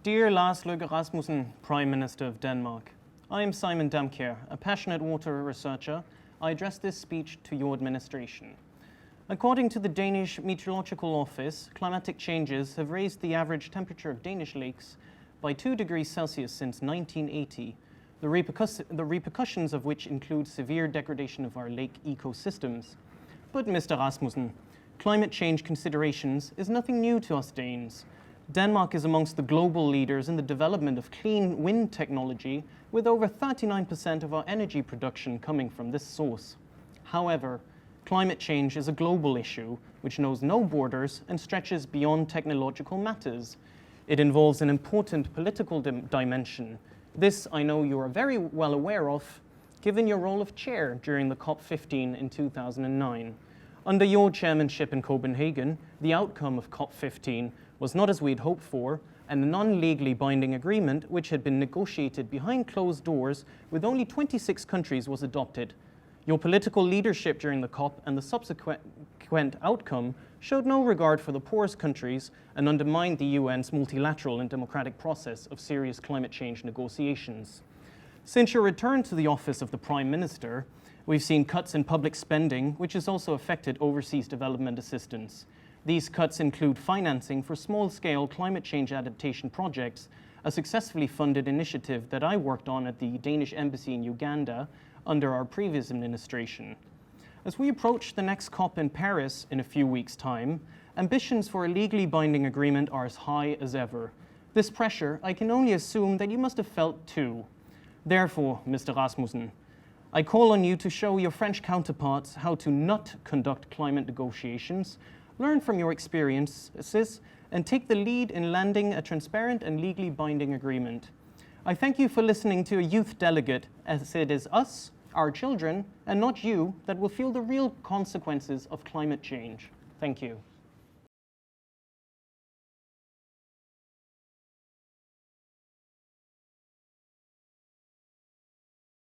Dear Lars Løkke-Rasmussen, Prime Minister of Denmark, I am Simon Damkjaer, a passionate water researcher. I address this speech to your administration. According to the Danish Meteorological Office, climatic changes have raised the average temperature of Danish lakes by 2 degrees Celsius since 1980, the repercussions of which include severe degradation of our lake ecosystems. But Mr. Rasmussen, climate change considerations is nothing new to us Danes. Denmark is amongst the global leaders in the development of clean wind technology, with over 39% of our energy production coming from this source. However, climate change is a global issue which knows no borders and stretches beyond technological matters. It involves an important political dimension. This I know you are very well aware of, given your role of chair during the COP15 in 2009. Under your chairmanship in Copenhagen, the outcome of COP15 was not as we'd hoped for, and a non-legally binding agreement, which had been negotiated behind closed doors with only 26 countries, was adopted. Your political leadership during the COP and the subsequent outcome showed no regard for the poorest countries and undermined the UN's multilateral and democratic process of serious climate change negotiations. Since your return to the office of the Prime Minister, we've seen cuts in public spending, which has also affected overseas development assistance. These cuts include financing for small-scale climate change adaptation projects, a successfully funded initiative that I worked on at the Danish Embassy in Uganda under our previous administration. As we approach the next COP in Paris in a few weeks' time, ambitions for a legally binding agreement are as high as ever. This pressure, I can only assume that you must have felt too. Therefore, Mr. Rasmussen, I call on you to show your French counterparts how to not conduct climate negotiations, learn from your experiences, and take the lead in landing a transparent and legally binding agreement. I thank you for listening to a youth delegate, as it is us, our children, and not you, that will feel the real consequences of climate change. Thank you.